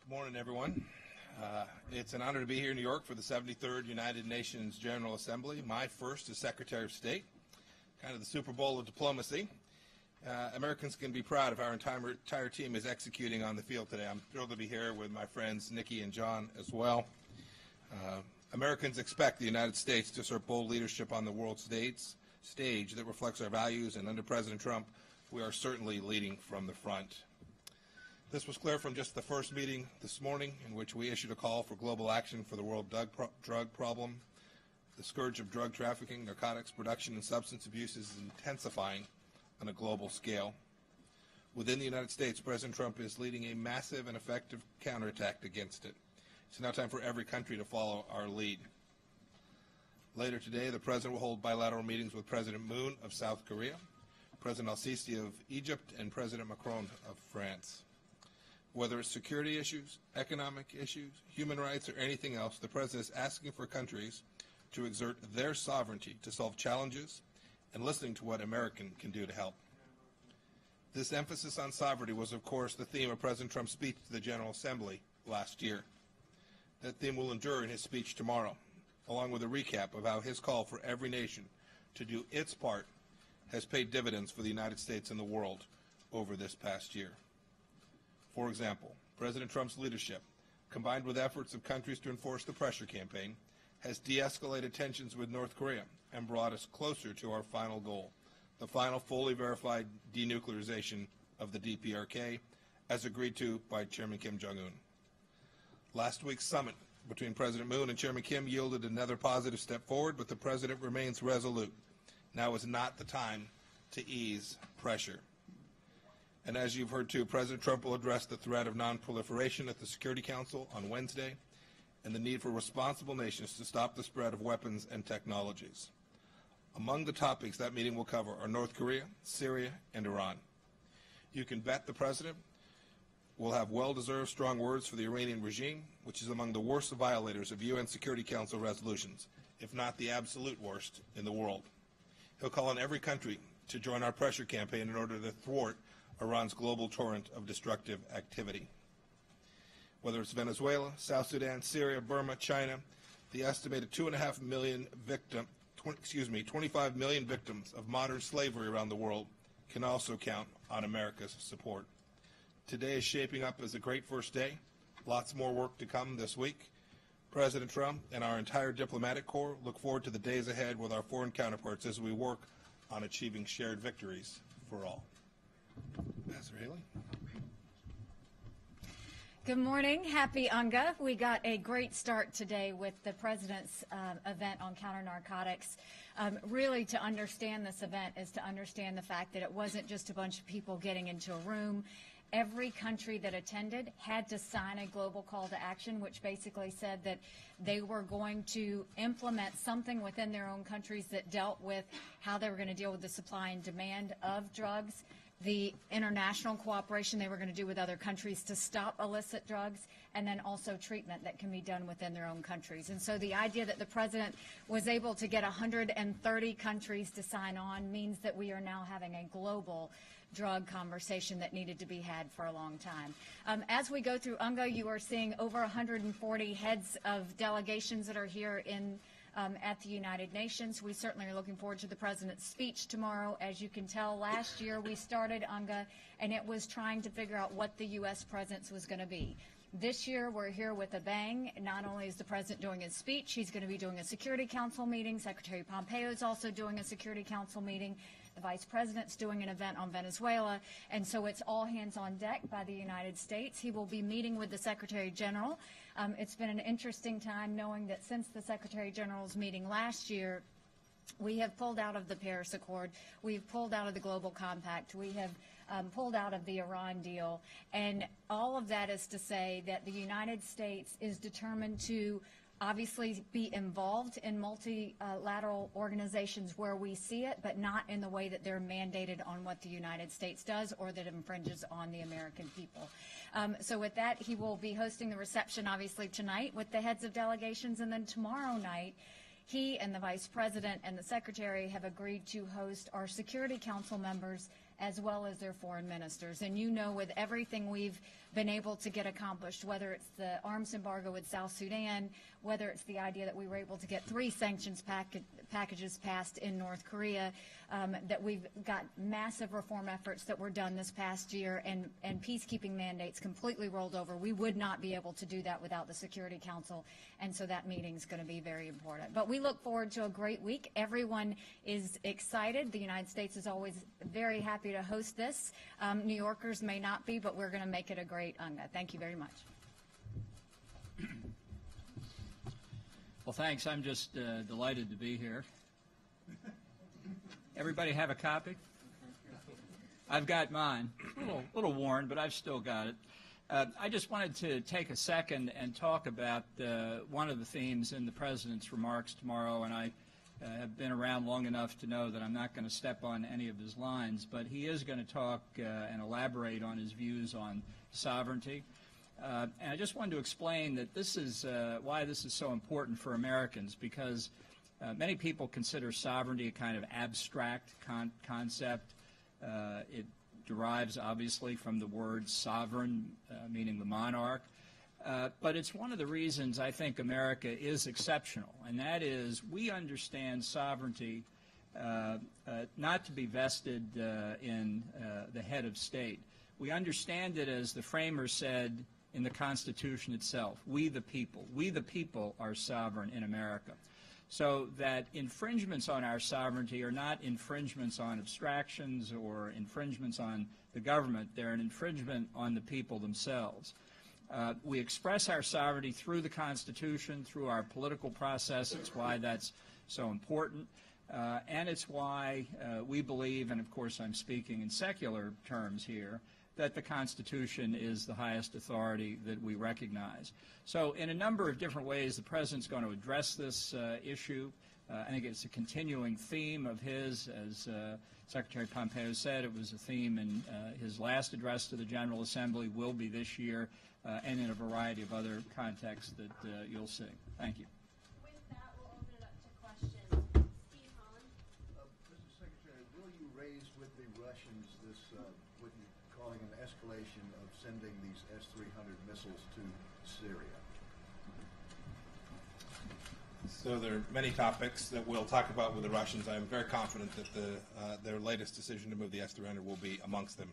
Good morning, everyone. It's an honor to be here in New York for the 73rd United Nations General Assembly, my first as Secretary of State, kind of the Super Bowl of diplomacy. Americans can be proud of how our entire team is executing on the field today. I'm thrilled to be here with my friends Nikki and John as well. Americans expect the United States to assert bold leadership on the world stage that reflects our values, and under President Trump, we are certainly leading from the front. This was clear from just the first meeting this morning, in which we issued a call for global action for the world drug problem. The scourge of drug trafficking, narcotics production, and substance abuse is intensifying on a global scale. Within the United States, President Trump is leading a massive and effective counterattack against it. It's now time for every country to follow our lead. Later today, the President will hold bilateral meetings with President Moon of South Korea, President al-Sisi of Egypt, and President Macron of France. Whether it's security issues, economic issues, human rights, or anything else, the President is asking for countries to exert their sovereignty to solve challenges and listening to what America can do to help. This emphasis on sovereignty was, of course, the theme of President Trump's speech to the General Assembly last year. That theme will endure in his speech tomorrow, along with a recap of how his call for every nation to do its part has paid dividends for the United States and the world over this past year. For example, President Trump's leadership, combined with efforts of countries to enforce the pressure campaign, has de-escalated tensions with North Korea and brought us closer to our final goal, the final fully verified denuclearization of the DPRK, as agreed to by Chairman Kim Jong-un. Last week's summit between President Moon and Chairman Kim yielded another positive step forward, but the President remains resolute. Now is not the time to ease pressure. And as you've heard too, President Trump will address the threat of non-proliferation at the Security Council on Wednesday and the need for responsible nations to stop the spread of weapons and technologies. Among the topics that meeting will cover are North Korea, Syria, and Iran. You can bet the President will have well-deserved strong words for the Iranian regime, which is among the worst violators of UN Security Council resolutions, if not the absolute worst in the world. He'll call on every country to join our pressure campaign in order to thwart Iran's global torrent of destructive activity. Whether it's Venezuela, South Sudan, Syria, Burma, China, the estimated 25 million victims of modern slavery around the world can also count on America's support. Today is shaping up as a great first day. Lots more work to come this week. President Trump and our entire diplomatic corps look forward to the days ahead with our foreign counterparts as we work on achieving shared victories for all. Ambassador Haley. Good morning. Happy UNGA. We got a great start today with the President's event on counter-narcotics. Really, to understand this event is to understand the fact that it wasn't just a bunch of people getting into a room. Every country that attended had to sign a global call to action, which basically said that they were going to implement something within their own countries that dealt with how they were going to deal with the supply and demand of drugs, the international cooperation they were going to do with other countries to stop illicit drugs, and then also treatment that can be done within their own countries. And so the idea that the President was able to get 130 countries to sign on means that we are now having a global drug conversation that needed to be had for a long time. As we go through UNGA, you are seeing over 140 heads of delegations that are here in at the United Nations. We certainly are looking forward to the President's speech tomorrow. As you can tell, last year we started UNGA, and it was trying to figure out what the U.S. presence was going to be. This year we're here with a bang. Not only is the President doing his speech, he's going to be doing a Security Council meeting. Secretary Pompeo is also doing a Security Council meeting. The Vice President's doing an event on Venezuela, and so it's all hands on deck by the United States. He will be meeting with the Secretary General. It's been an interesting time knowing that since the Secretary General's meeting last year, we have pulled out of the Paris Accord, we've pulled out of the Global Compact, we have pulled out of the Iran deal, and all of that is to say that the United States is determined to obviously be involved in multilateral organizations where we see it, but not in the way that they're mandated on what the United States does or that infringes on the American people. So with that, he will be hosting the reception obviously tonight with the heads of delegations, and then tomorrow night he and the Vice President and the Secretary have agreed to host our Security Council members as well as their foreign ministers. And you know, with everything we've been able to get accomplished, whether it's the arms embargo with South Sudan, whether it's the idea that we were able to get 3 sanctions packages passed in North Korea, that we've got massive reform efforts that were done this past year, and peacekeeping mandates completely rolled over. We would not be able to do that without the Security Council, and so that meeting is going to be very important. But we look forward to a great week. Everyone is excited. The United States is always very happy to host this. New Yorkers may not be, but we're going to make it a great UNGA. Thank you very much. Well, thanks. I'm just delighted to be here. Everybody have a copy? I've got mine. A little worn, but I've still got it. I just wanted to take a second and talk about one of the themes in the President's remarks tomorrow, and I have been around long enough to know that I'm not going to step on any of his lines, but he is going to talk and elaborate on his views on sovereignty. And I just wanted to explain that this is why this is so important for Americans, because many people consider sovereignty a kind of abstract concept. It derives, obviously, from the word sovereign, meaning the monarch. But it's one of the reasons I think America is exceptional, and that is we understand sovereignty not to be vested in the head of state. We understand it, as the framers said in the Constitution itself, we the people are sovereign in America. So that infringements on our sovereignty are not infringements on abstractions or infringements on the government. They're an infringement on the people themselves. We express our sovereignty through the Constitution, through our political process. It's why that's so important. And it's why we believe, and of course I'm speaking in secular terms here, that the Constitution is the highest authority that we recognize. So in a number of different ways, the President's going to address this issue. I think it's a continuing theme of his. As Secretary Pompeo said, it was a theme in his last address to the General Assembly, will be this year, and in a variety of other contexts that you'll see. Thank you. With that, we'll open it up to questions. Steve Holland. Mr. Secretary, will you raise with the Russians this, what you're calling an escalation of sending these S-300 missiles to Syria? So there are many topics that we'll talk about with the Russians. I'm very confident that their latest decision to move the S-300 will be amongst them.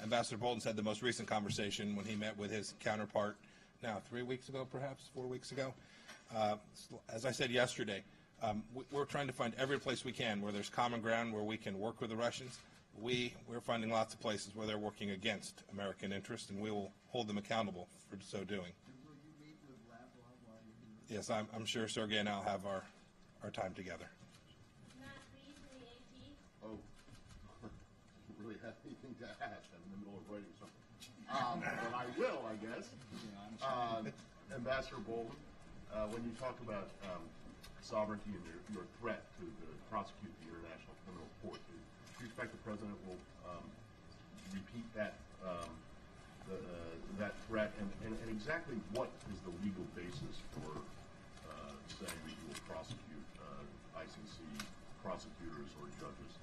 Ambassador Bolton said the most recent conversation when he met with his counterpart, now 3 weeks ago, perhaps 4 weeks ago. As I said yesterday, we're trying to find every place we can where there's common ground where we can work with the Russians. We're finding lots of places where they're working against American interests, and we will hold them accountable for so doing. Yes, I'm sure Sergei and I'll have our time together. Matt Reed from the AP. Oh, don't really have anything to add. I'm in the middle of writing something. But I will, I guess. Ambassador Bolton, when you talk about sovereignty and your threat to prosecute the International Criminal Court, do you expect the President will repeat that that threat, and exactly what is the legal basis for saying that you will prosecute ICC prosecutors or judges?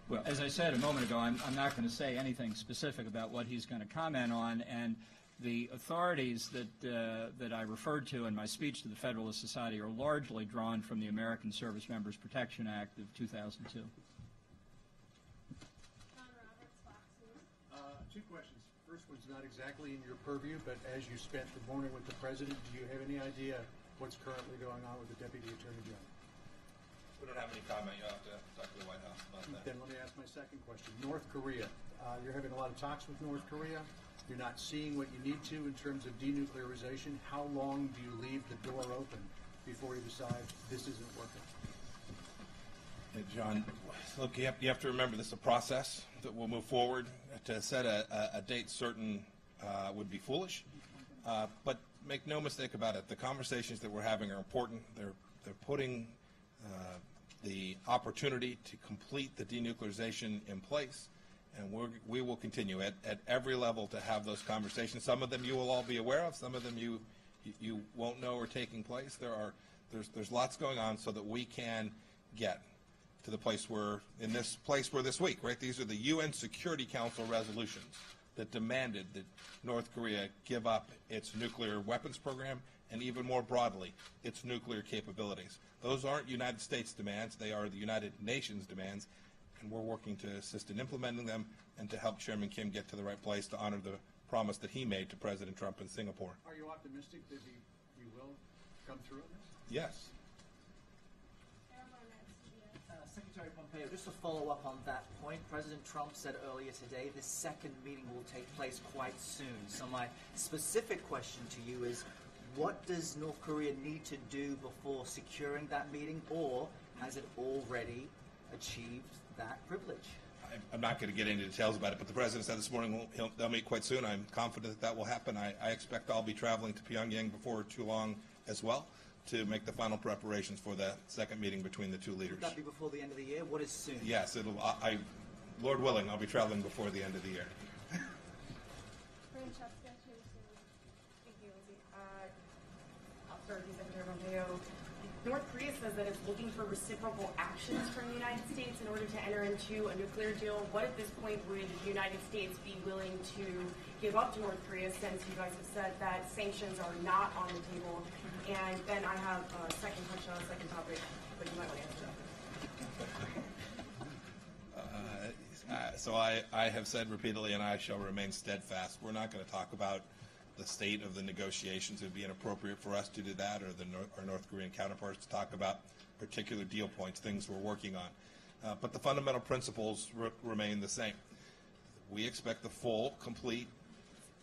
Well, as I said a moment ago, I'm not going to say anything specific about what he's going to comment on, and the authorities that I referred to in my speech to the Federalist Society are largely drawn from the American Service Members Protection Act of 2002. Two questions. First one's not exactly in your purview, but as you spent the morning with the President, do you have any idea what's currently going on with the Deputy Attorney General? We don't have any comment. You'll have to talk to the White House about that. Then let me ask my second question. North Korea. You're having a lot of talks with North Korea. You're not seeing what you need to in terms of denuclearization. How long do you leave the door open before you decide this isn't working? John, look, you have to remember this is a process that will move forward. To set a date certain would be foolish, but make no mistake about it. The conversations that we're having are important. They're putting the opportunity to complete the denuclearization in place, and we will continue at every level to have those conversations. Some of them you will all be aware of. Some of them you won't know are taking place. There's lots going on so that we can get to the place where, in this place we're this week, right? These are the UN Security Council resolutions that demanded that North Korea give up its nuclear weapons program and even more broadly, its nuclear capabilities. Those aren't United States demands, they are the United Nations demands, and we're working to assist in implementing them and to help Chairman Kim get to the right place to honor the promise that he made to President Trump in Singapore. Are you optimistic that he will come through on this? Yes. Secretary Pompeo, just to follow up on that point, President Trump said earlier today this second meeting will take place quite soon. So my specific question to you is, what does North Korea need to do before securing that meeting, or has it already achieved that privilege? I'm not going to get into details about it, but the President said this morning they'll meet quite soon. I'm confident that will happen. I expect I'll be traveling to Pyongyang before too long as well to make the final preparations for the second meeting between the two leaders. Would that be before the end of the year? What is soon? Yes, Lord willing, I'll be traveling before the end of the year. Francesca, Thank you, Lindsay. Secretary Pompeo. North Korea says that it's looking for reciprocal actions from the United States in order to enter into a nuclear deal. What at this point would the United States be willing to give up to North Korea, since you guys have said that sanctions are not on the table? And then I have a second question on a second topic, but you might want to answer that. So I have said repeatedly, and I shall remain steadfast, we're not going to talk about the state of the negotiations. It would be inappropriate for us to do that, or our North Korean counterparts to talk about particular deal points, things we're working on. But the fundamental principles remain the same. We expect the full, complete,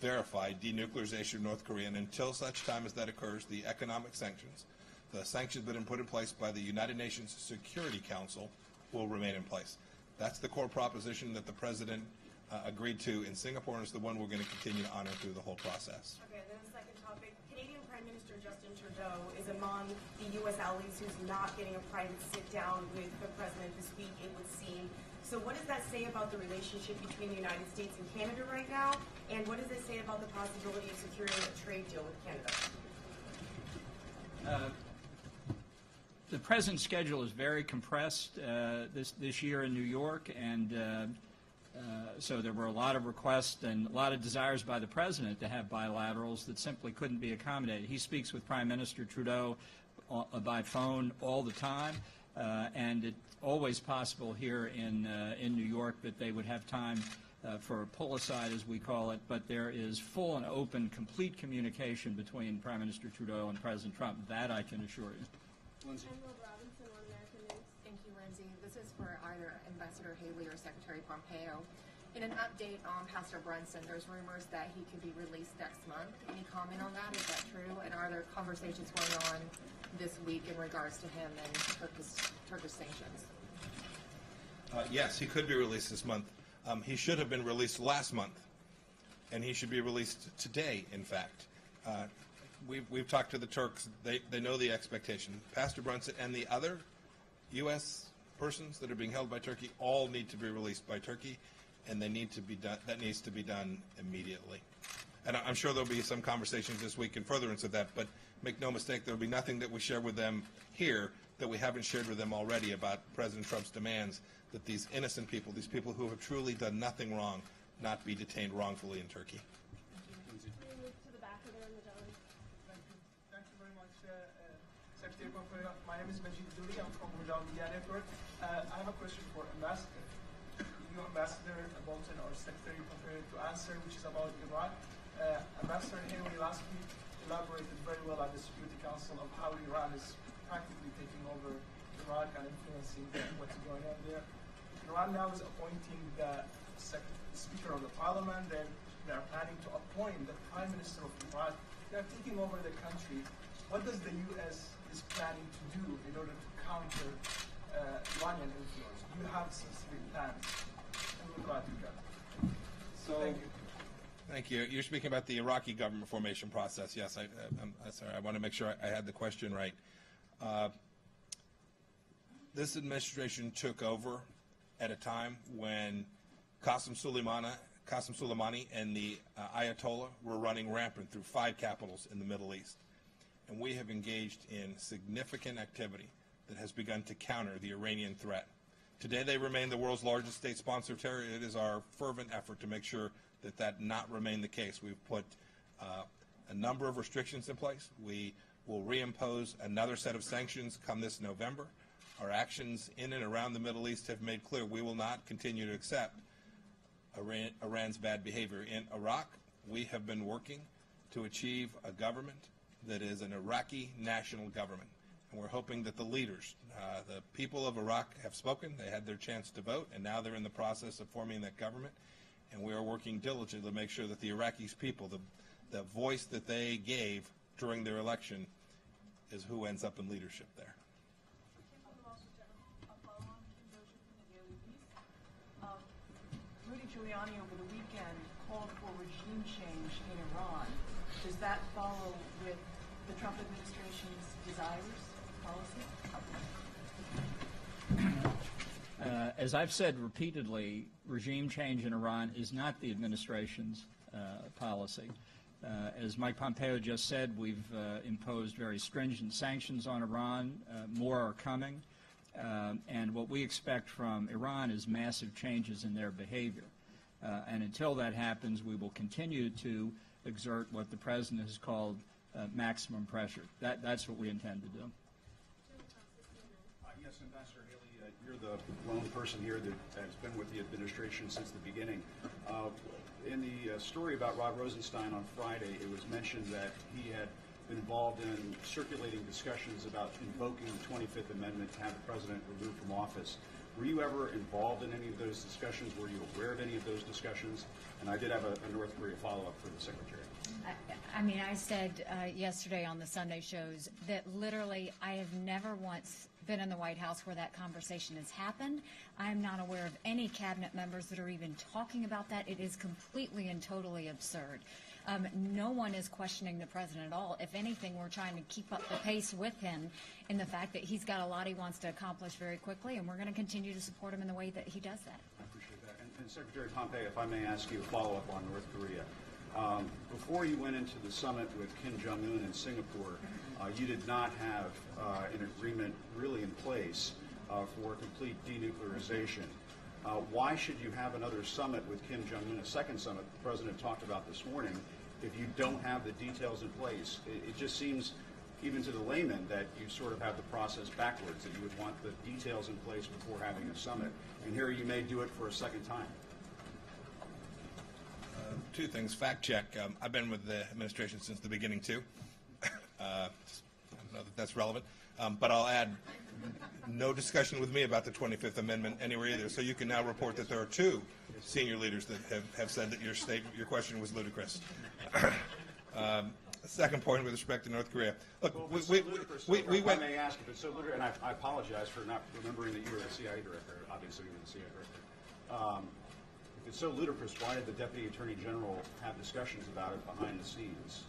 verified denuclearization of North Korea, and until such time as that occurs, the economic sanctions, the sanctions that have been put in place by the United Nations Security Council, will remain in place. That's the core proposition that the President agreed to in Singapore, and is the one we're going to continue to honor through the whole process. Okay, then the second topic. Canadian Prime Minister Justin Trudeau is among the U.S. allies who's not getting a private sit-down with the President this week, it would seem. So what does that say about the relationship between the United States and Canada right now? And what does it say about the possibility of securing a trade deal with Canada? The President's schedule is very compressed this year in New York, and so there were a lot of requests and a lot of desires by the President to have bilaterals that simply couldn't be accommodated. He speaks with Prime Minister Trudeau by phone all the time, and it's always possible here in New York that they would have time for a pull-aside, as we call it, but there is full and open, complete communication between Prime Minister Trudeau and President Trump. That I can assure you. Lindsay. Emerald Robinson on American News. Thank you, Lindsay. This is for either Ambassador Haley or Secretary Pompeo. In an update on Pastor Brunson, there's rumors that he could be released next month. Any comment on that? Is that true? And are there conversations going on this week in regards to him and Turkish sanctions? Yes, he could be released this month. He should have been released last month, and he should be released today, in fact. We've talked to the Turks. They know the expectation. Pastor Brunson and the other U.S. persons that are being held by Turkey all need to be released by Turkey, and they need to be done. That needs to be done immediately. And I'm sure there'll be some conversations this week in furtherance of that, but make no mistake, there'll be nothing that we share with them here that we haven't shared with them already about President Trump's demands that these innocent people, these people who have truly done nothing wrong, not be detained wrongfully in Turkey. Lindsay. Can we move to the back of there in the gentleman? Thank you very much, Secretary Pompeo. My name is Majid Duri. I'm from Rojal Media Network. I have a question for Ambassador. You, Ambassador Bolton, or Secretary Pompeo, to answer, which is about Iran. Ambassador Haley last week elaborated very well at the Security Council of how Iran is practically taking over Iraq and influencing what's going on there. Iran now is appointing the Speaker of the Parliament, and they are planning to appoint the Prime Minister of Iraq. They are taking over the country. What does the U.S. is planning to do in order to counter Iranian influence? Do you have specific plans? And we're glad you got it. So, thank you. Thank you. You're speaking about the Iraqi government formation process. Yes, I'm sorry. I want to make sure I had the question right. This administration took over at a time when Qasem Soleimani and the Ayatollah were running rampant through 5 capitals in the Middle East. And we have engaged in significant activity that has begun to counter the Iranian threat. Today they remain the world's largest state sponsor of terror. It is our fervent effort to make sure that not remain the case. We've put a number of restrictions in place. We will reimpose another set of sanctions come this November. Our actions in and around the Middle East have made clear we will not continue to accept Iran's bad behavior. In Iraq, we have been working to achieve a government that is an Iraqi national government. And we're hoping that the leaders, the people of Iraq have spoken, they had their chance to vote, and now they're in the process of forming that government. And we are working diligently to make sure that the Iraqi people, the voice that they gave during their election, is who ends up in leadership there. Rudy Giuliani over the weekend called for regime change in Iran. Does that follow with the Trump administration's desires, policy? As I've said repeatedly, regime change in Iran is not the administration's policy. As Mike Pompeo just said, we've imposed very stringent sanctions on Iran. More are coming. And what we expect from Iran is massive changes in their behavior. And until that happens, we will continue to exert what the President has called maximum pressure. That's what we intend to do. Yes, Ambassador Haley, you're the lone person here that has been with the administration since the beginning. In the story about Rod Rosenstein on Friday, it was mentioned that he had been involved in circulating discussions about invoking the 25th Amendment to have the President removed from office. Were you ever involved in any of those discussions? Were you aware of any of those discussions? And I did have a North Korea follow-up for the Secretary. I mean, I said yesterday on the Sunday shows that literally I have never once been in the White House where that conversation has happened. I am not aware of any cabinet members that are even talking about that. It is completely and totally absurd. No one is questioning the President at all. If anything, we're trying to keep up the pace with him in the fact that he's got a lot he wants to accomplish very quickly, and we're going to continue to support him in the way that he does that. I appreciate that. And Secretary Pompeo, if I may ask you a follow-up on North Korea. Before you went into the summit with Kim Jong-un in Singapore, you did not have an agreement really in place for complete denuclearization. Why should you have another summit with Kim Jong-un, a second summit the President talked about this morning, if you don't have the details in place? It just seems, even to the layman, that you sort of have the process backwards, that you would want the details in place before having a summit. And here you may do it for a second time. Two things. Fact check. I've been with the administration since the beginning, too. I don't know that that's relevant. But I'll add, no discussion with me about the 25th Amendment anywhere either. So you can now report that there are two senior leaders that have said that your question was ludicrous. Second point with respect to North Korea. Look, Well, we went. I may ask if it's so ludicrous, and I apologize for not remembering that you were the CIA director. Obviously, you were the CIA director. If it's so ludicrous, why did the Deputy Attorney General have discussions about it behind the scenes?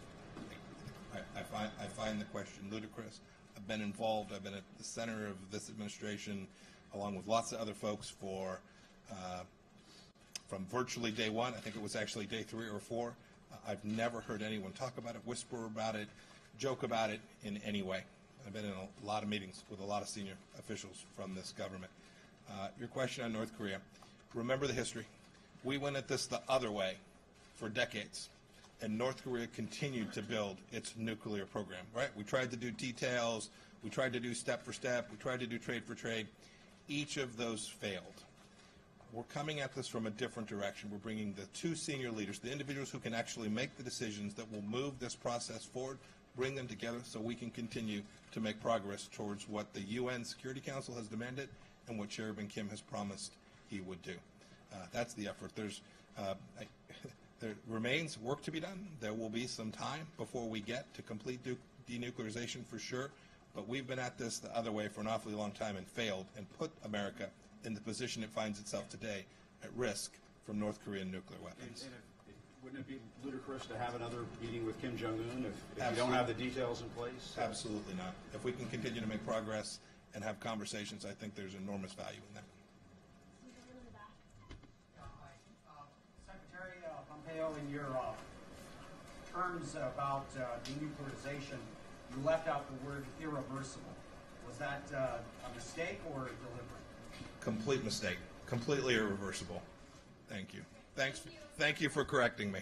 I find the question ludicrous. I've been involved. I've been at the center of this administration, along with lots of other folks, from virtually day one. I think it was actually day 3 or 4. I've never heard anyone talk about it, whisper about it, joke about it in any way. I've been in a lot of meetings with a lot of senior officials from this government. Your question on North Korea. Remember the history. We went at this the other way for decades, and North Korea continued to build its nuclear program, right? We tried to do details. We tried to do step for step. We tried to do trade for trade. Each of those failed. We're coming at this from a different direction. We're bringing the two senior leaders, the individuals who can actually make the decisions that will move this process forward, bring them together so we can continue to make progress towards what the UN Security Council has demanded and what Chairman Kim has promised he would do. That's the effort. There remains work to be done. There will be some time before we get to complete denuclearization for sure, but we've been at this the other way for an awfully long time and failed and put America in the position it finds itself today at risk from North Korean nuclear weapons. And wouldn't it be ludicrous to have another meeting with Kim Jong-un if you don't have the details in place? Absolutely not. If we can continue to make progress and have conversations, I think there's enormous value in that. Secretary Pompeo, in your terms about denuclearization, you left out the word irreversible. Was that a mistake or deliberate? Complete mistake. Completely irreversible. Thank you. Thank you for correcting me.